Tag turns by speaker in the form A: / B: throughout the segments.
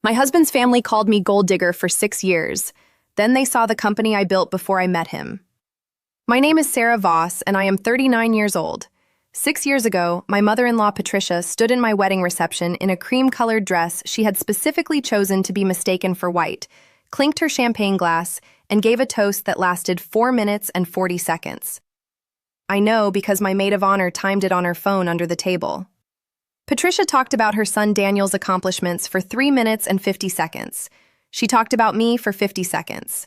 A: My husband's family called me Golddigger for 6 years. Then they saw the company I built before I met him. My name is Sera Voss, and I am 39 years old. 6 years ago, my mother-in-law Patricia stood in my wedding reception in a cream-colored dress she had specifically chosen to be mistaken for white, clinked her champagne glass, and gave a toast that lasted 4 minutes and 40 seconds. I know because my maid of honor timed it on her phone under the table. Patricia talked about her son Daniel's accomplishments for 3 minutes and 50 seconds. She talked about me for 50 seconds.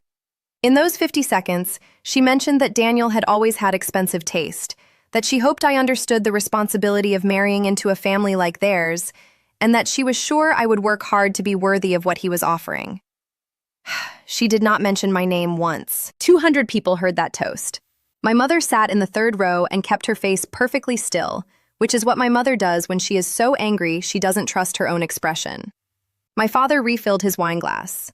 A: In those 50 seconds, she mentioned that Daniel had always had expensive taste, that she hoped I understood the responsibility of marrying into a family like theirs, and that she was sure I would work hard to be worthy of what he was offering. She did not mention my name once. 200 people heard that toast. My mother sat in the third row and kept her face perfectly still, which is what my mother does when she is so angry she doesn't trust her own expression. My father refilled his wine glass.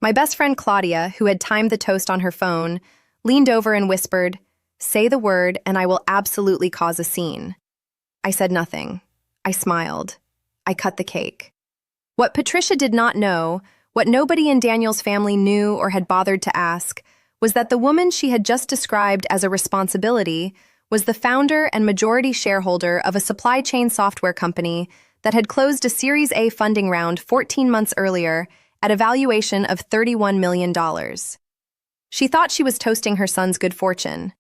A: My best friend Claudia, who had timed the toast on her phone, leaned over and whispered, "Say the word and I will absolutely cause a scene." I said nothing. I smiled. I cut the cake. What Patricia did not know, what nobody in Daniel's family knew or had bothered to ask, was that the woman she had just described as a responsibility was the founder and majority shareholder of a supply chain software company that had closed a Series A funding round 14 months earlier at a valuation of $31 million. She thought she was toasting her son's good fortune.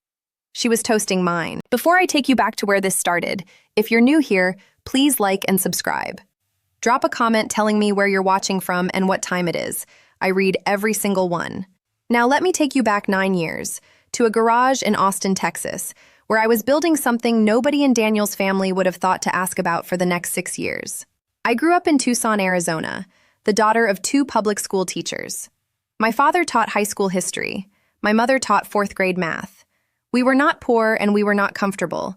A: She was toasting mine. Before I take you back to where this started, if you're new here, please like and subscribe. Drop a comment telling me where you're watching from and what time it is. I read every single one. Now let me take you back 9 years, to a garage in Austin, Texas, where I was building something nobody in Daniel's family would have thought to ask about for the next 6 years. I grew up in Tucson, Arizona, the daughter of 2 public school teachers. My father taught high school history. My mother taught 4th grade math. We were not poor and we were not comfortable.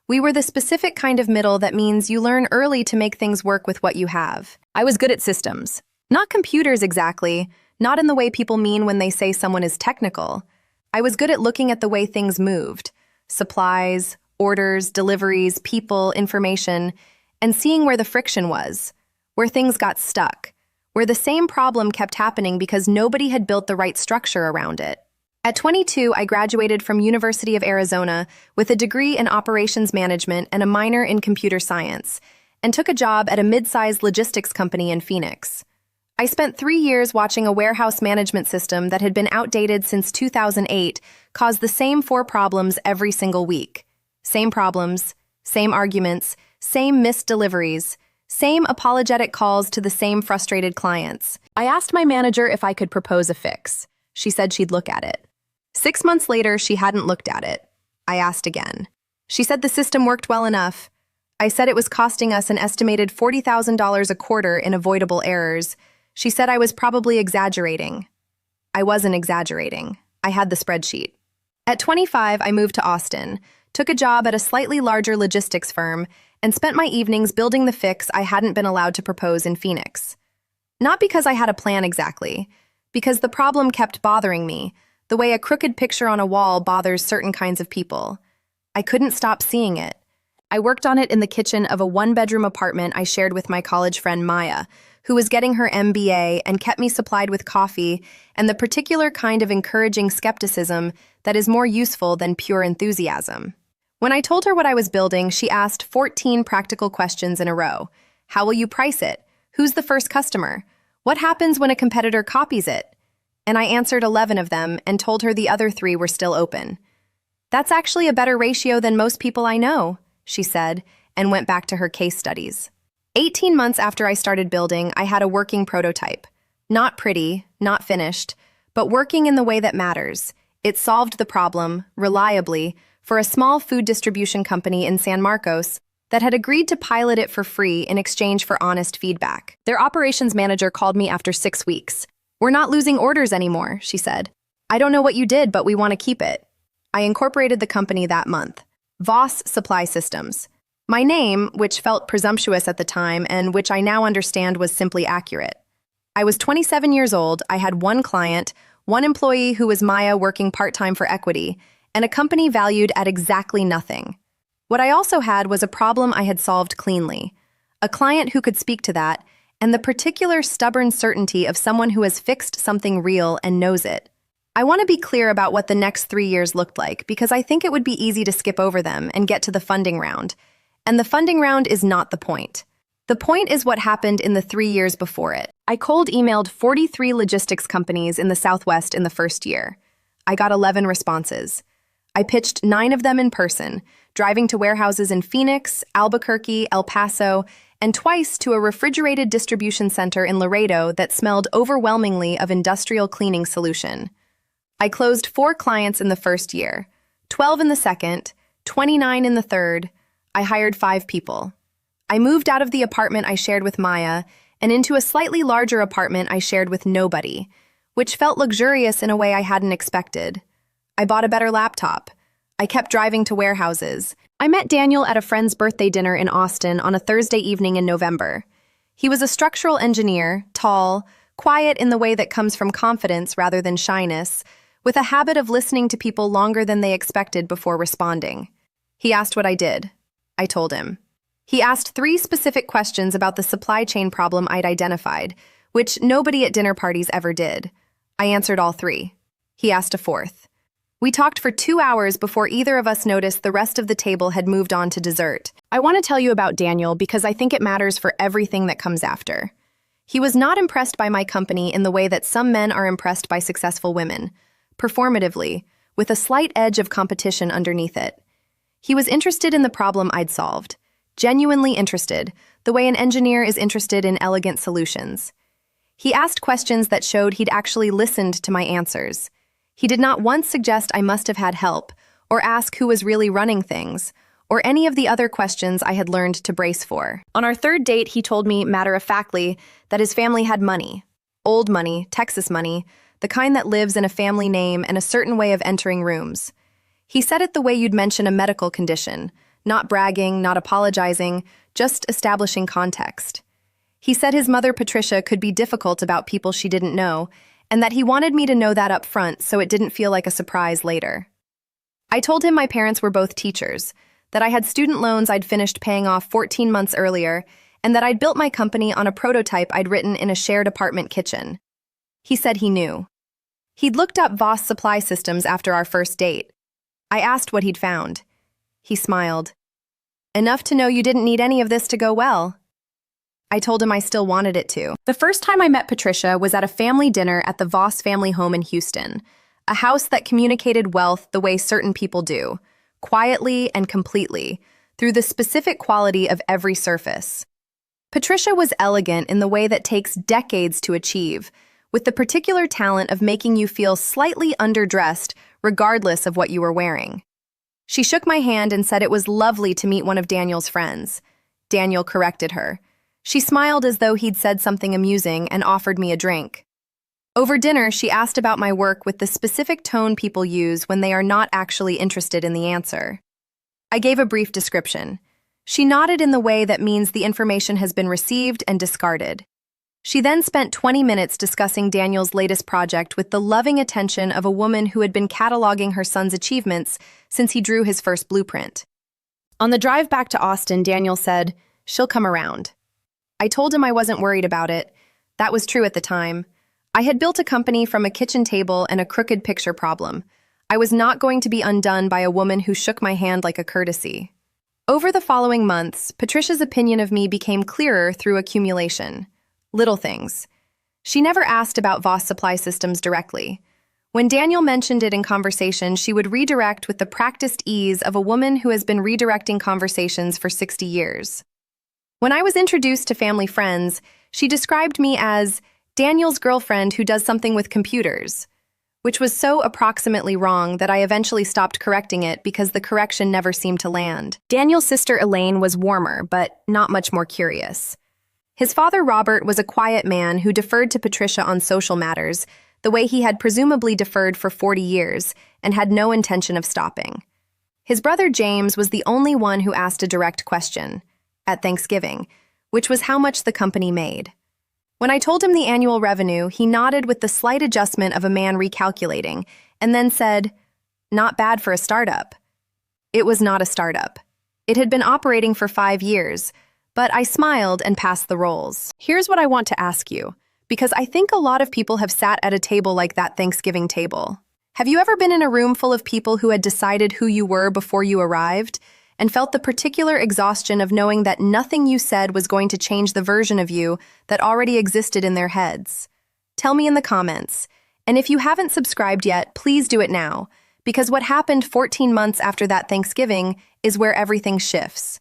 A: We were the specific kind of middle that means you learn early to make things work with what you have. I was good at systems. Not computers exactly, not in the way people mean when they say someone is technical. I was good at looking at the way things moved. Supplies, orders, deliveries, people, information, and seeing where the friction was, where things got stuck, where the same problem kept happening because nobody had built the right structure around it. At 22, I graduated from University of Arizona with a degree in operations management and a minor in computer science, and took a job at a mid-sized logistics company in Phoenix. I spent 3 years watching a warehouse management system that had been outdated since 2008 cause the same 4 problems every single week. Same problems, same arguments, same missed deliveries, same apologetic calls to the same frustrated clients. I asked my manager if I could propose a fix. She said she'd look at it. 6 months later, she hadn't looked at it. I asked again. She said the system worked well enough. I said it was costing us an estimated $40,000 a quarter in avoidable errors. She said I was probably exaggerating. I wasn't exaggerating. I had the spreadsheet. At 25, I moved to Austin, took a job at a slightly larger logistics firm, and spent my evenings building the fix I hadn't been allowed to propose in Phoenix. Not because I had a plan exactly, because the problem kept bothering me, the way a crooked picture on a wall bothers certain kinds of people. I couldn't stop seeing it. I worked on it in the kitchen of a 1-bedroom apartment I shared with my college friend Maya, who was getting her MBA and kept me supplied with coffee and the particular kind of encouraging skepticism that is more useful than pure enthusiasm. When I told her what I was building, she asked 14 practical questions in a row. How will you price it? Who's the first customer? What happens when a competitor copies it? And I answered 11 of them and told her the other 3 were still open. That's actually a better ratio than most people I know, she said, and went back to her case studies. 18 months after I started building, I had a working prototype. Not pretty, not finished, but working in the way that matters. It solved the problem, reliably, for a small food distribution company in San Marcos that had agreed to pilot it for free in exchange for honest feedback. Their operations manager called me after 6 weeks. "We're not losing orders anymore," she said. "I don't know what you did, but we want to keep it." I incorporated the company that month. Voss Supply Systems. My name, which felt presumptuous at the time and which I now understand was simply accurate. I was 27 years old, I had 1 client, 1 employee who was Maya working part-time for equity, and a company valued at exactly nothing. What I also had was a problem I had solved cleanly, a client who could speak to that, and the particular stubborn certainty of someone who has fixed something real and knows it. I want to be clear about what the next 3 years looked like because I think it would be easy to skip over them and get to the funding round. And the funding round is not the point. The point is what happened in the 3 years before it. I cold emailed 43 logistics companies in the Southwest in the first year. I got 11 responses. I pitched 9 of them in person, driving to warehouses in Phoenix, Albuquerque, El Paso, and twice to a refrigerated distribution center in Laredo that smelled overwhelmingly of industrial cleaning solution. I closed 4 clients in the first year, 12 in the second, 29 in the third. I hired 5 people. I moved out of the apartment I shared with Maya and into a slightly larger apartment I shared with nobody, which felt luxurious in a way I hadn't expected. I bought a better laptop. I kept driving to warehouses. I met Daniel at a friend's birthday dinner in Austin on a Thursday evening in November. He was a structural engineer, tall, quiet in the way that comes from confidence rather than shyness, with a habit of listening to people longer than they expected before responding. He asked what I did. I told him. He asked 3 specific questions about the supply chain problem I'd identified, which nobody at dinner parties ever did. I answered all 3. He asked a 4th. We talked for 2 hours before either of us noticed the rest of the table had moved on to dessert. I want to tell you about Daniel because I think it matters for everything that comes after. He was not impressed by my company in the way that some men are impressed by successful women, performatively, with a slight edge of competition underneath it. He was interested in the problem I'd solved, genuinely interested, the way an engineer is interested in elegant solutions. He asked questions that showed he'd actually listened to my answers. He did not once suggest I must have had help, or ask who was really running things, or any of the other questions I had learned to brace for. On our 3rd date, he told me matter-of-factly that his family had money. Old money, Texas money, the kind that lives in a family name and a certain way of entering rooms. He said it the way you'd mention a medical condition, not bragging, not apologizing, just establishing context. He said his mother, Patricia, could be difficult about people she didn't know, and that he wanted me to know that up front so it didn't feel like a surprise later. I told him my parents were both teachers, that I had student loans I'd finished paying off 14 months earlier, and that I'd built my company on a prototype I'd written in a shared apartment kitchen. He said he knew. He'd looked up Voss supply systems after our first date. I asked what he'd found. He smiled. Enough to know you didn't need any of this to go well. I told him I still wanted it to. The first time I met Patricia was at a family dinner at the Voss family home in Houston, a house that communicated wealth the way certain people do, quietly and completely, through the specific quality of every surface. Patricia was elegant in the way that takes decades to achieve, with the particular talent of making you feel slightly underdressed regardless of what you were wearing. She shook my hand and said it was lovely to meet one of Daniel's friends. Daniel corrected her. She smiled as though he'd said something amusing and offered me a drink. Over dinner, she asked about my work with the specific tone people use when they are not actually interested in the answer. I gave a brief description. She nodded in the way that means the information has been received and discarded. She then spent 20 minutes discussing Daniel's latest project with the loving attention of a woman who had been cataloging her son's achievements since he drew his first blueprint. On the drive back to Austin, Daniel said, "She'll come around." I told him I wasn't worried about it. That was true at the time. I had built a company from a kitchen table and a crooked picture problem. I was not going to be undone by a woman who shook my hand like a courtesy. Over the following months, Patricia's opinion of me became clearer through accumulation. Little things. She never asked about Voss supply systems directly. When Daniel mentioned it in conversation, she would redirect with the practiced ease of a woman who has been redirecting conversations for 60 years. When I was introduced to family friends, she described me as Daniel's girlfriend who does something with computers, which was so approximately wrong that I eventually stopped correcting it because the correction never seemed to land. Daniel's sister Elaine was warmer, but not much more curious. His father Robert was a quiet man who deferred to Patricia on social matters, the way he had presumably deferred for 40 years and had no intention of stopping. His brother James was the only one who asked a direct question, at Thanksgiving, which was how much the company made. When I told him the annual revenue, he nodded with the slight adjustment of a man recalculating, and then said, "Not bad for a startup." It was not a startup. It had been operating for 5 years, But I smiled and passed the rolls. Here's what I want to ask you, because I think a lot of people have sat at a table like that Thanksgiving table. Have you ever been in a room full of people who had decided who you were before you arrived, and felt the particular exhaustion of knowing that nothing you said was going to change the version of you that already existed in their heads? Tell me in the comments. And if you haven't subscribed yet, please do it now, because what happened 14 months after that Thanksgiving is where everything shifts.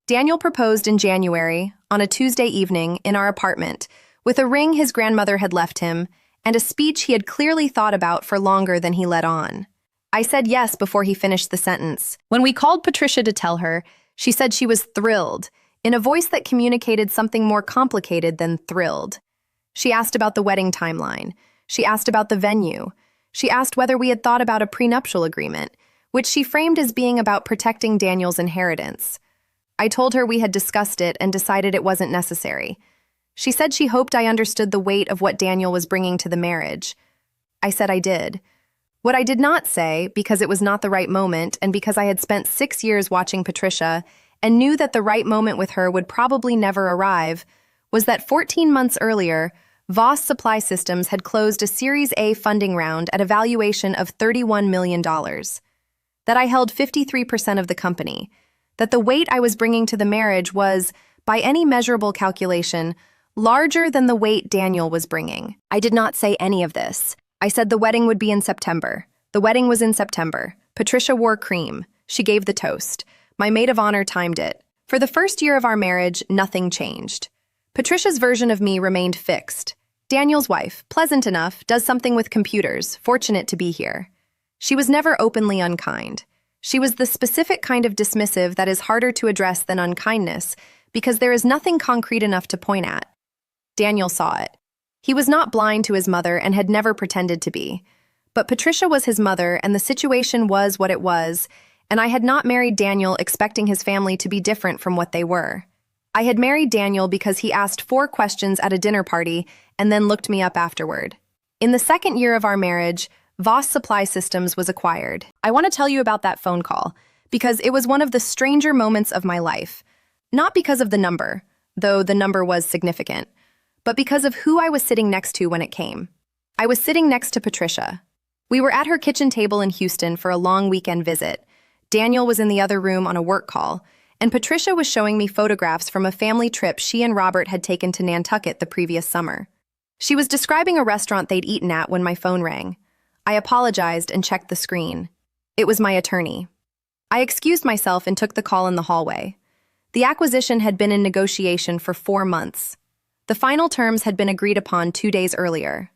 A: Daniel proposed in January, on a Tuesday evening, in our apartment, with a ring his grandmother had left him, and a speech he had clearly thought about for longer than he let on. I said yes before he finished the sentence. When we called Patricia to tell her, she said she was thrilled, in a voice that communicated something more complicated than thrilled. She asked about the wedding timeline. She asked about the venue. She asked whether we had thought about a prenuptial agreement, which she framed as being about protecting Daniel's inheritance. I told her we had discussed it and decided it wasn't necessary. She said she hoped I understood the weight of what Daniel was bringing to the marriage. I said I did. What I did not say, because it was not the right moment and because I had spent 6 years watching Patricia and knew that the right moment with her would probably never arrive, was that 14 months earlier, Voss Supply Systems had closed a Series A funding round at a valuation of $31 million. That I held 53% of the company. That the weight I was bringing to the marriage was, by any measurable calculation, larger than the weight Daniel was bringing. I did not say any of this. I said the wedding would be in September. The wedding was in September. Patricia wore cream. She gave the toast. My maid of honor timed it. For the first year of our marriage, nothing changed. Patricia's version of me remained fixed. Daniel's wife, pleasant enough, does something with computers, fortunate to be here. She was never openly unkind. She was the specific kind of dismissive that is harder to address than unkindness, because there is nothing concrete enough to point at. Daniel saw it. He was not blind to his mother and had never pretended to be. But Patricia was his mother, and the situation was what it was, and I had not married Daniel expecting his family to be different from what they were. I had married Daniel because he asked 4 questions at a dinner party and then looked me up afterward. In the second year of our marriage, Voss Supply Systems was acquired. I want to tell you about that phone call, because it was one of the stranger moments of my life. Not because of the number, though the number was significant, but because of who I was sitting next to when it came. I was sitting next to Patricia. We were at her kitchen table in Houston for a long weekend visit. Daniel was in the other room on a work call, and Patricia was showing me photographs from a family trip she and Robert had taken to Nantucket the previous summer. She was describing a restaurant they'd eaten at when my phone rang. I apologized and checked the screen. It was my attorney. I excused myself and took the call in the hallway. The acquisition had been in negotiation for 4 months. The final terms had been agreed upon 2 days earlier.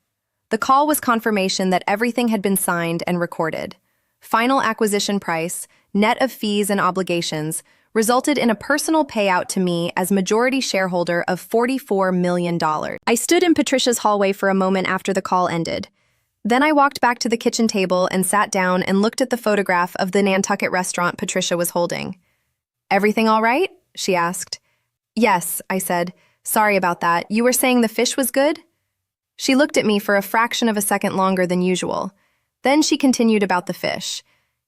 A: The call was confirmation that everything had been signed and recorded. Final acquisition price, net of fees and obligations, resulted in a personal payout to me as majority shareholder of $44 million. I stood in Patricia's hallway for a moment after the call ended. Then I walked back to the kitchen table and sat down and looked at the photograph of the Nantucket restaurant Patricia was holding. "Everything all right?" she asked. "Yes," I said. "Sorry about that. You were saying the fish was good?" She looked at me for a fraction of a second longer than usual. Then she continued about the fish.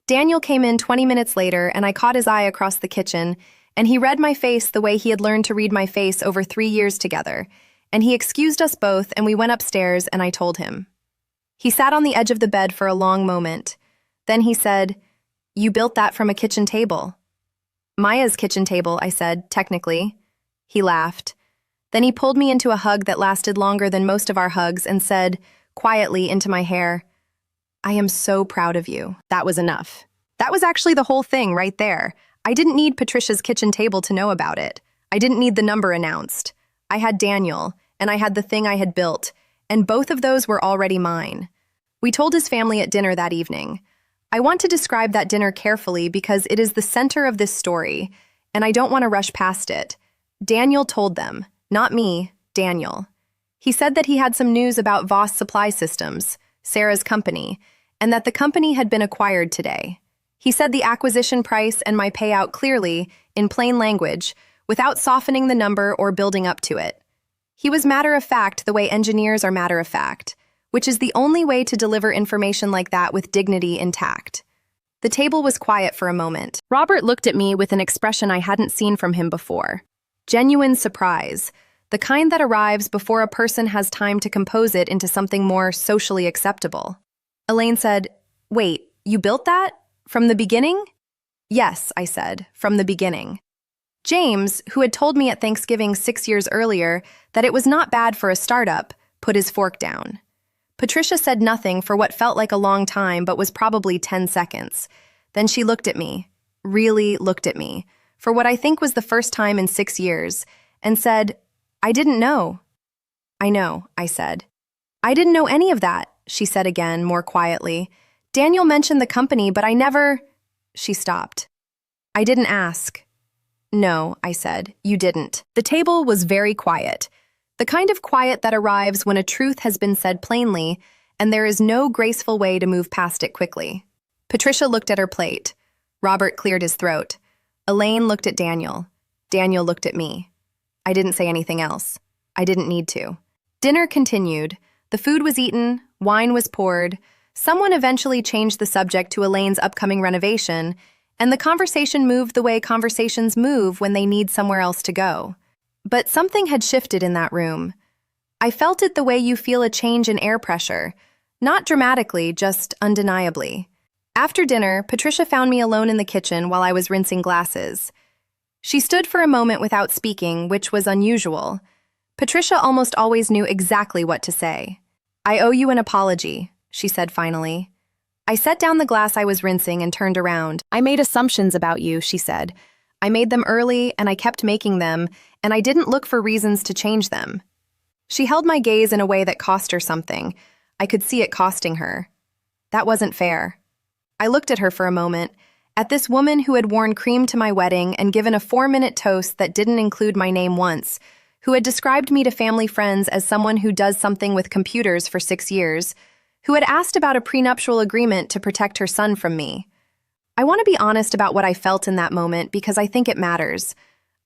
A: Daniel came in 20 minutes later, and I caught his eye across the kitchen, and he read my face the way he had learned to read my face over 3 years together, and he excused us both, and we went upstairs, and I told him. He sat on the edge of the bed for a long moment. Then he said, "You built that from a kitchen table." "Maya's kitchen table," I said, "technically." He laughed. Then he pulled me into a hug that lasted longer than most of our hugs and said, quietly into my hair, "I am so proud of you." That was enough. That was actually the whole thing right there. I didn't need Patricia's kitchen table to know about it. I didn't need the number announced. I had Daniel, and I had the thing I had built, and both of those were already mine. We told his family at dinner that evening. I want to describe that dinner carefully because it is the center of this story, and I don't want to rush past it. Daniel told them. Not me, Daniel. He said that he had some news about Voss Supply Systems, Sera's company, and that the company had been acquired today. He said the acquisition price and my payout clearly, in plain language, without softening the number or building up to it. He was matter-of-fact the way engineers are matter-of-fact, which is the only way to deliver information like that with dignity intact. The table was quiet for a moment. Robert looked at me with an expression I hadn't seen from him before. Genuine surprise, the kind that arrives before a person has time to compose it into something more socially acceptable. Elaine said, "Wait, you built that? From the beginning?" "Yes," I said, "from the beginning." James, who had told me at Thanksgiving 6 years earlier that it was not bad for a startup, put his fork down. Patricia said nothing for what felt like a long time but was probably 10 seconds. Then she looked at me, really looked at me, for what I think was the first time in 6 years, and said, "I didn't know." "I know," I said. "I didn't know any of that," she said again, more quietly. "Daniel mentioned the company, but I never—" She stopped. "I didn't ask." "No," I said, "you didn't." The table was very quiet. The kind of quiet that arrives when a truth has been said plainly, and there is no graceful way to move past it quickly. Patricia looked at her plate. Robert cleared his throat. Elaine looked at Daniel. Daniel looked at me. I didn't say anything else. I didn't need to. Dinner continued. The food was eaten, wine was poured. Someone eventually changed the subject to Elaine's upcoming renovation, and the conversation moved the way conversations move when they need somewhere else to go. But something had shifted in that room. I felt it the way you feel a change in air pressure. Not dramatically, just undeniably. After dinner, Patricia found me alone in the kitchen while I was rinsing glasses. She stood for a moment without speaking, which was unusual. Patricia almost always knew exactly what to say. "I owe you an apology," she said finally. I set down the glass I was rinsing and turned around. "I made assumptions about you," she said. "I made them early, and I kept making them, and I didn't look for reasons to change them." She held my gaze in a way that cost her something. I could see it costing her. That wasn't fair. I looked at her for a moment, at this woman who had worn cream to my wedding and given a 4-minute toast that didn't include my name once, who had described me to family friends as someone who does something with computers for 6 years, who had asked about a prenuptial agreement to protect her son from me. I want to be honest about what I felt in that moment because I think it matters.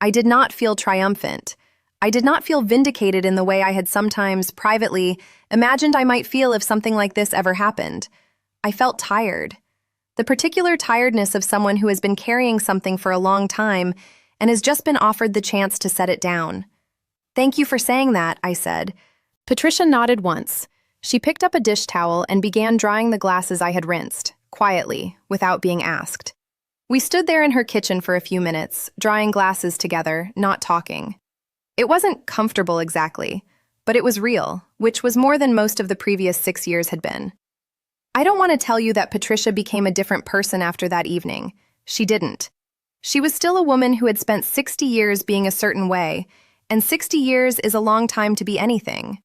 A: I did not feel triumphant. I did not feel vindicated in the way I had sometimes, privately, imagined I might feel if something like this ever happened. I felt tired. The particular tiredness of someone who has been carrying something for a long time and has just been offered the chance to set it down. "Thank you for saying that," I said. Patricia nodded once. She picked up a dish towel and began drying the glasses I had rinsed, quietly, without being asked. We stood there in her kitchen for a few minutes, drying glasses together, not talking. It wasn't comfortable exactly, but it was real, which was more than most of the previous 6 years had been. I don't want to tell you that Patricia became a different person after that evening. She didn't. She was still a woman who had spent 60 years being a certain way, and 60 years is a long time to be anything.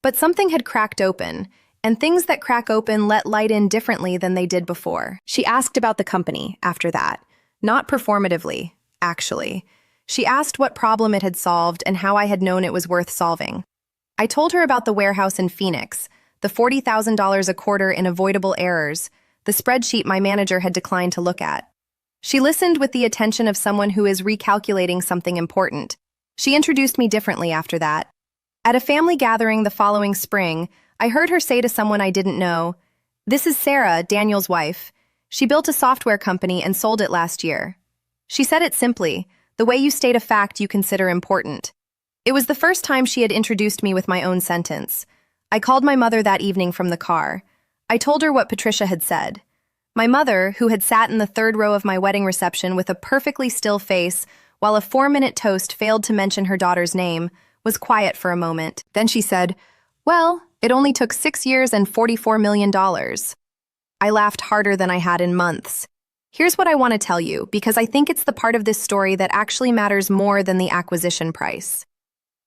A: But something had cracked open, and things that crack open let light in differently than they did before. She asked about the company after that, not performatively, actually. She asked what problem it had solved and how I had known it was worth solving. I told her about the warehouse in Phoenix, the $40,000 a quarter in avoidable errors, the spreadsheet my manager had declined to look at. She listened with the attention of someone who is recalculating something important. She introduced me differently after that. At a family gathering the following spring, I heard her say to someone I didn't know, "This is Sera, Daniel's wife. She built a software company and sold it last year." She said it simply, the way you state a fact you consider important. It was the first time she had introduced me with my own sentence. I called my mother that evening from the car. I told her what Patricia had said. My mother, who had sat in the third row of my wedding reception with a perfectly still face while a 4-minute toast failed to mention her daughter's name, was quiet for a moment. Then she said, "Well, it only took 6 years and $44 million. I laughed harder than I had in months. Here's what I want to tell you, because I think it's the part of this story that actually matters more than the acquisition price.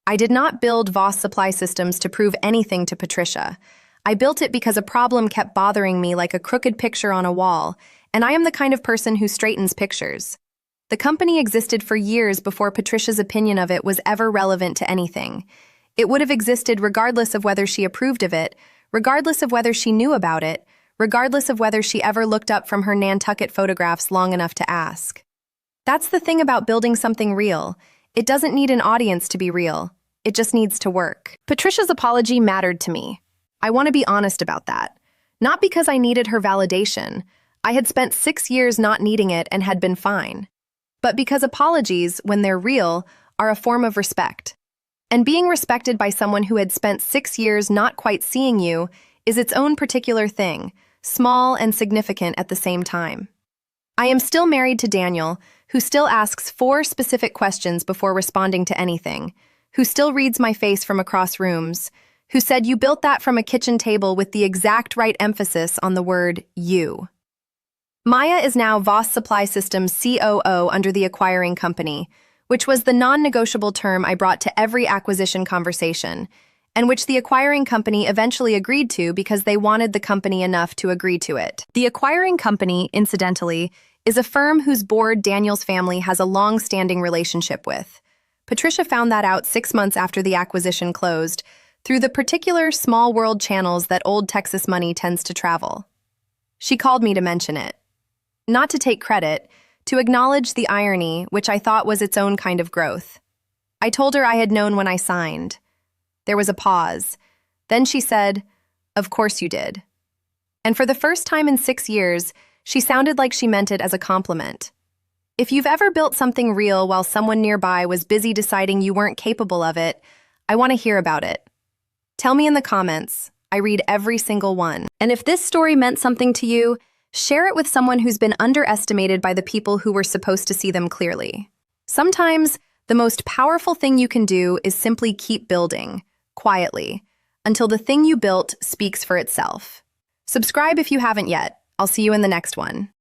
A: I did not build Voss Supply Systems to prove anything to Patricia. I built it because a problem kept bothering me like a crooked picture on a wall, and I am the kind of person who straightens pictures. The company existed for years before Patricia's opinion of it was ever relevant to anything. It would have existed regardless of whether she approved of it, regardless of whether she knew about it, regardless of whether she ever looked up from her Nantucket photographs long enough to ask. That's the thing about building something real. It doesn't need an audience to be real. It just needs to work. Patricia's apology mattered to me. I want to be honest about that. Not because I needed her validation. I had spent 6 years not needing it and had been fine. But because apologies, when they're real, are a form of respect. And being respected by someone who had spent 6 years not quite seeing you is its own particular thing, small and significant at the same time. I am still married to Daniel, who still asks 4 specific questions before responding to anything, who still reads my face from across rooms, who said you built that from a kitchen table with the exact right emphasis on the word you. Maya is now Voss Supply Systems COO under the acquiring company, which was the non-negotiable term I brought to every acquisition conversation, and which the acquiring company eventually agreed to because they wanted the company enough to agree to it. The acquiring company, incidentally, is a firm whose board Daniel's family has a long-standing relationship with. Patricia found that out 6 months after the acquisition closed, through the particular small world channels that old Texas money tends to travel. She called me to mention it. Not to take credit, to acknowledge the irony, which I thought was its own kind of growth. I told her I had known when I signed. There was a pause. Then she said, "Of course you did." And for the first time in 6 years, she sounded like she meant it as a compliment. If you've ever built something real while someone nearby was busy deciding you weren't capable of it, I want to hear about it. Tell me in the comments. I read every single one. And if this story meant something to you, share it with someone who's been underestimated by the people who were supposed to see them clearly. Sometimes, the most powerful thing you can do is simply keep building, quietly, until the thing you built speaks for itself. Subscribe if you haven't yet. I'll see you in the next one.